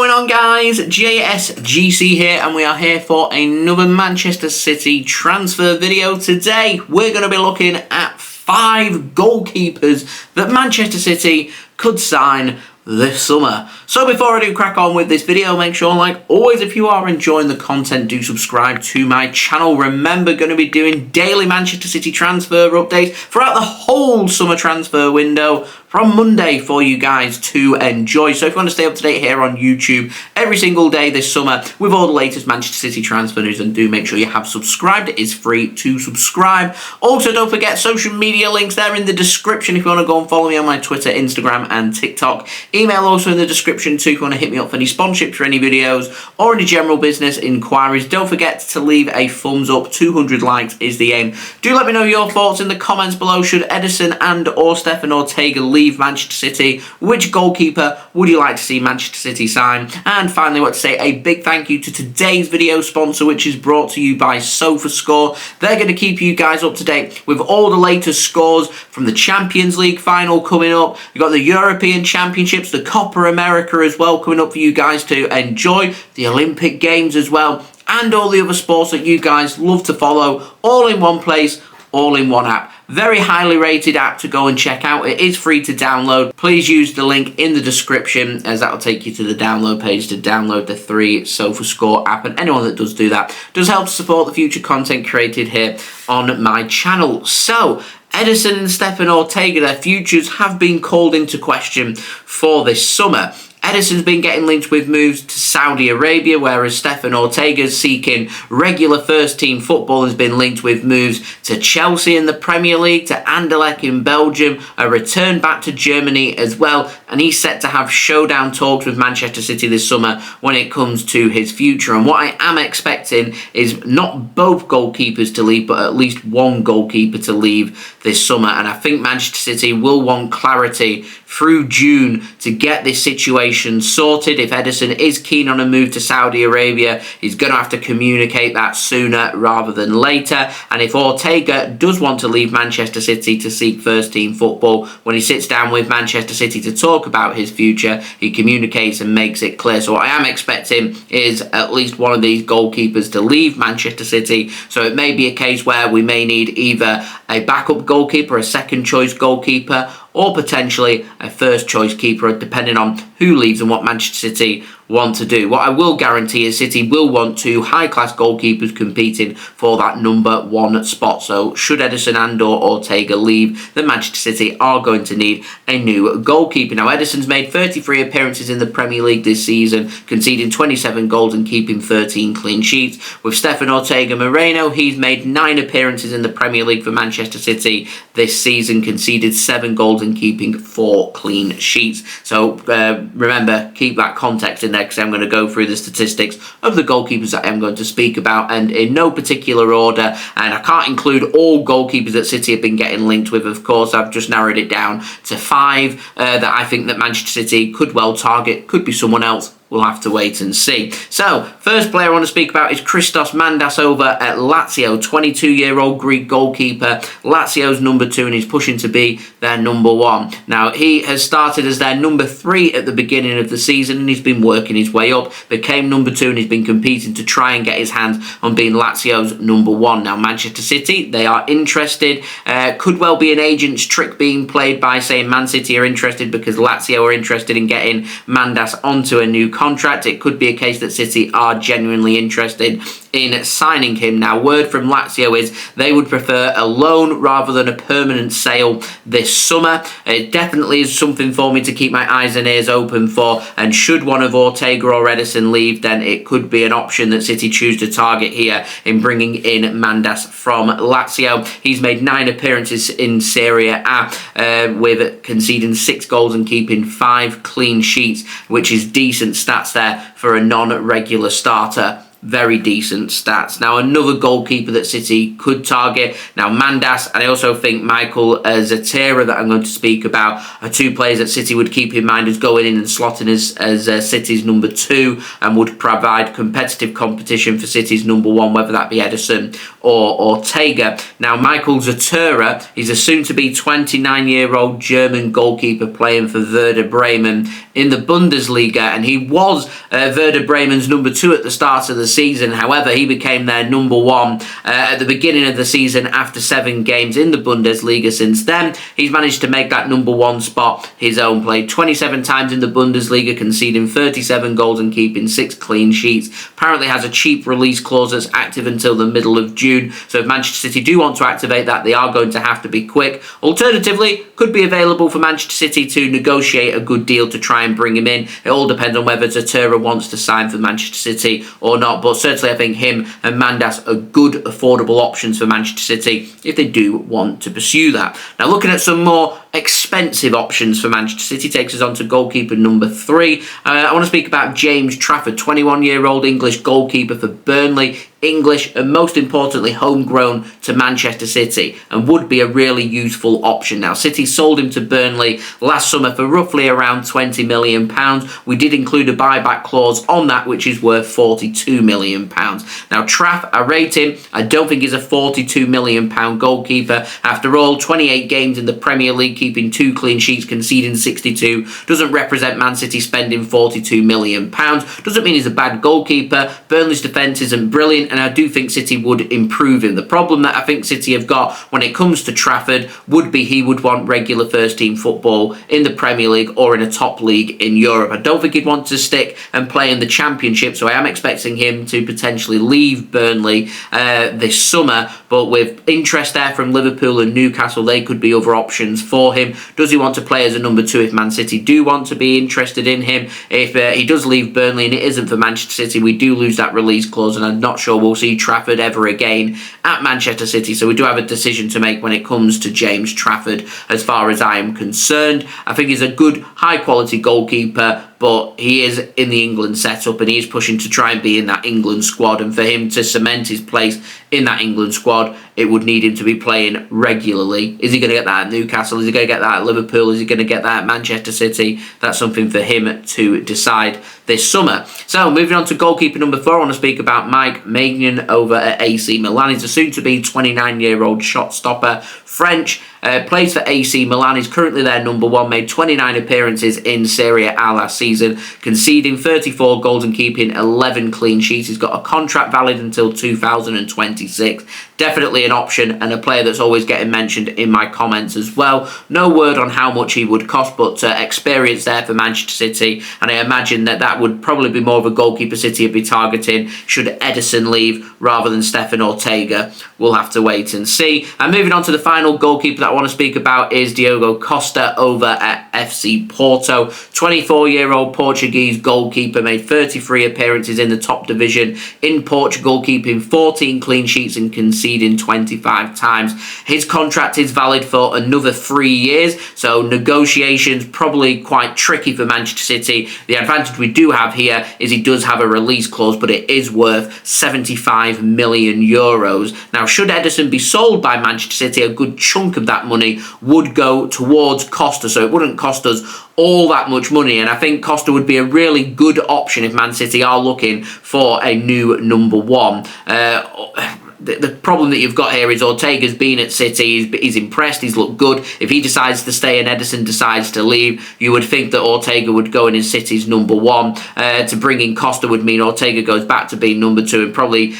going on, guys? JSGC here, and we are here for another Manchester City transfer video. Today we're going to be looking at 5 goalkeepers that Manchester City could sign this summer. So before I do crack on with this video, make sure, like always, if you are enjoying the content, do subscribe to my channel. Remember, going to be doing daily Manchester City transfer updates throughout the whole summer transfer window from Monday for you guys to enjoy. So if you want to stay up to date here on YouTube every single day this summer with all the latest Manchester City transfer news, then do make sure you have subscribed. It is free to subscribe. Also, don't forget social media links there in the description if you want to go and follow me on my Twitter, Instagram and TikTok. Email also in the description too if you want to hit me up for any sponsorships for any videos or any general business inquiries. Don't forget to leave a thumbs up. 200 likes is the aim. Do let me know your thoughts in the comments below. Should Ederson and or Stefan Ortega leave Manchester City? Which goalkeeper would you like to see Manchester City sign? And finally, I want to say a big thank you to today's video sponsor, which is brought to you by Sofascore. They're going to keep you guys up to date with all the latest scores from the Champions League final coming up. You've got the European Championships, the Copa America as well coming up for you guys to enjoy, the Olympic Games as well, and all the other sports that you guys love to follow, all in one place, all in one app. Very highly rated app to go and check out. It is free to download. Please use the link in the description, as that will take you to the download page to download the free Sofascore app. And anyone that does do that does help to support the future content created here on my channel. So Ederson and Stefan Ortega, their futures have been called into question for this summer. Ederson's been getting linked with moves to Saudi Arabia, whereas Stefan Ortega's seeking regular first-team football has been linked with moves to Chelsea in the Premier League, to Anderlecht in Belgium, a return back to Germany as well, and he's set to have showdown talks with Manchester City this summer when it comes to his future. And what I am expecting is not both goalkeepers to leave, but at least one goalkeeper to leave this summer. And I think Manchester City will want clarity through June to get this situation sorted. If Ederson is keen on a move to Saudi Arabia, he's going to have to communicate that sooner rather than later. And if Ortega does want to leave Manchester City to seek first team football, when he sits down with Manchester City to talk about his future, he communicates and makes it clear. So what I am expecting is at least one of these goalkeepers to leave Manchester City. So it may be a case where we may need either a backup goalkeeper, a second choice goalkeeper, or potentially a first choice keeper, depending on who leaves and what Manchester City want to do. What I will guarantee is City will want 2 high-class goalkeepers competing for that number 1 spot. So should Ederson and or Ortega leave, then Manchester City are going to need a new goalkeeper. Now, Ederson's made 33 appearances in the Premier League this season, conceding 27 goals and keeping 13 clean sheets. With Stefan Ortega Moreno, he's made 9 appearances in the Premier League for Manchester City this season, conceded 7 goals and keeping 4 clean sheets. So remember, keep that context in there, because I'm going to go through the statistics of the goalkeepers that I'm going to speak about, and in no particular order. And I can't include all goalkeepers that City have been getting linked with, of course. I've just narrowed it down to 5 that I think that Manchester City could well target. Could be someone else. We'll have to wait and see. So, first player I want to speak about is Christos Mandas over at Lazio, 22-year-old Greek goalkeeper. Lazio's number 2, and he's pushing to be their number 1. Now, he has started as their number 3 at the beginning of the season, and he's been working his way up, became number 2, and he's been competing to try and get his hands on being Lazio's number 1. Now, Manchester City, they are interested. Could well be an agent's trick being played by saying Man City are interested because Lazio are interested in getting Mandas onto a new contract. It could be a case that City are genuinely interested in signing him. Now, word from Lazio is they would prefer a loan rather than a permanent sale this summer. It definitely is something for me to keep my eyes and ears open for, and should one of Ortega or Ederson leave, then it could be an option that City choose to target here in bringing in Mandas from Lazio. He's made 9 appearances in Serie A with conceding 6 goals and keeping 5 clean sheets, which is decent stats there for a non-regular starter very decent stats. Now, another goalkeeper that City could target. Now, Mandas, and I also think Michael Zetterer that I'm going to speak about are two players that City would keep in mind as going in and slotting as City's number 2 and would provide competitive competition for City's number 1, whether that be Ederson or Ortega. Now, Michael Zetterer is a soon-to-be 29-year-old German goalkeeper playing for Werder Bremen in the Bundesliga, and he was Werder Bremen's number 2 at the start of the season. However, he became their number 1 at the beginning of the season after 7 games in the Bundesliga. Since then, he's managed to make that number 1 spot his own. Played 27 times in the Bundesliga, conceding 37 goals and keeping 6 clean sheets. Apparently has a cheap release clause that's active until the middle of June, so if Manchester City do want to activate that, they are going to have to be quick. Alternatively, could be available for Manchester City to negotiate a good deal to try and bring him in. It all depends on whether Zetterer wants to sign for Manchester City or not, but certainly I think him and Mandas are good affordable options for Manchester City if they do want to pursue that. Now, looking at some more expensive options for Manchester City takes us on to goalkeeper number 3. I want to speak about James Trafford, 21-year-old English goalkeeper for Burnley. English and most importantly homegrown to Manchester City, and would be a really useful option. Now, City sold him to Burnley last summer for roughly around £20 million. We did include a buyback clause on that, which is worth £42 million. Now, Traff, I rate him. I don't think he's a £42 million dollkeeper. After all, 28 games in the Premier League, keeping 2 clean sheets, conceding 62, doesn't represent Man City spending £42 million. Doesn't mean he's a bad goalkeeper. Burnley's defence isn't brilliant, and I do think City would improve him. The problem that I think City have got when it comes to Trafford would be he would want regular first-team football in the Premier League or in a top league in Europe. I don't think he'd want to stick and play in the Championship, so I am expecting him to potentially leave Burnley this summer, but with interest there from Liverpool and Newcastle, they could be other options for him. Does he want to play as a number 2 if Man City do want to be interested in him? If he does leave Burnley and it isn't for Manchester City, we do lose that release clause, and I'm not sure we'll see Trafford ever again at Manchester City, so we do have a decision to make when it comes to James Trafford as far as I am concerned. I think he's a good, high-quality goalkeeper, but he is in the England setup and he is pushing to try and be in that England squad, and for him to cement his place in that England squad, it would need him to be playing regularly. Is he going to get that at Newcastle? Is he going to get that at Liverpool? Is he going to get that at Manchester City? That's something for him to decide this summer. So, moving on to goalkeeper number 4, I want to speak about Maignan over at AC Milan. He's a soon-to-be 29-year-old shot stopper, French, plays for AC Milan. He's currently their number 1, made 29 appearances in Serie A last season, conceding 34 goals and keeping 11 clean sheets. He's got a contract valid until 2026. Definitely an option and a player that's always getting mentioned in my comments as well. No word on how much he would cost, but experience there for Manchester City, and I imagine that would probably be more of a goalkeeper City would be targeting should Ederson leave rather than Stefan Ortega. We'll have to wait and see. And moving on to the final goalkeeper that I want to speak about is Diogo Costa over at FC Porto. 24-year-old Portuguese goalkeeper, made 33 appearances in the top division in Portugal, keeping 14 clean sheets and conceding 25 times. His contract is valid for another 3 years, so negotiations probably quite tricky for Manchester City. The advantage we do have here is he does have a release clause, but it is worth 75 million euros. Now, should Ederson be sold by Manchester City, a good chunk of that money would go towards Costa, so it wouldn't cost us all that much money, and I think Costa would be a really good option if Man City are looking for a new number 1. The problem that you've got here is Ortega's been at City, he's impressed, he's looked good. If he decides to stay and Ederson decides to leave, you would think that Ortega would go in as City's number 1. To bring in Costa would mean Ortega goes back to being number 2 and probably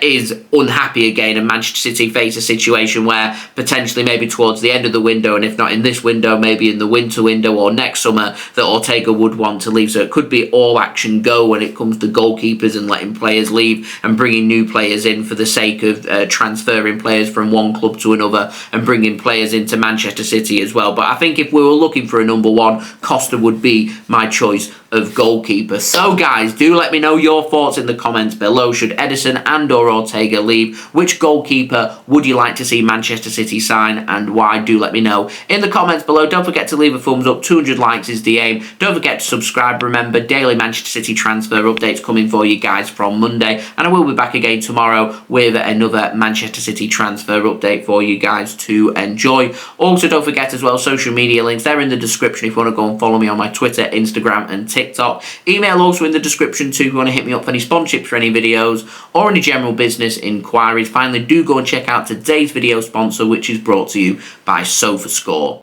is unhappy again, and Manchester City face a situation where potentially maybe towards the end of the window, and if not in this window, maybe in the winter window or next summer, that Ortega would want to leave. So it could be all action go when it comes to goalkeepers and letting players leave and bringing new players in for the sake of transferring players from one club to another and bringing players into Manchester City as well. But I think if we were looking for a number one, Costa would be my choice of goalkeeper. So guys, do let me know your thoughts in the comments below. Should Edison and or Ortega leave? Which goalkeeper would you like to see Manchester City sign and why? Do let me know in the comments below. Don't forget to leave a thumbs up. 200 likes is the aim. Don't forget to subscribe. Remember, daily Manchester City transfer updates coming for you guys from Monday, and I will be back again tomorrow with another Manchester City transfer update for you guys to enjoy. Also, don't forget as well, social media links, they're in the description if you want to go and follow me on my Twitter, Instagram and TikTok. Email also in the description too if you want to hit me up for any sponsorships for any videos or any general business inquiries. Finally, do go and check out today's video sponsor, which is brought to you by Sofascore.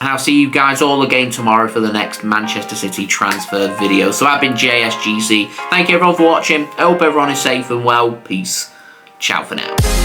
I'll see you guys all again tomorrow for the next Manchester City transfer video. So I've been JSGC. Thank you everyone for watching. I hope everyone is safe and well. Peace. Ciao for now.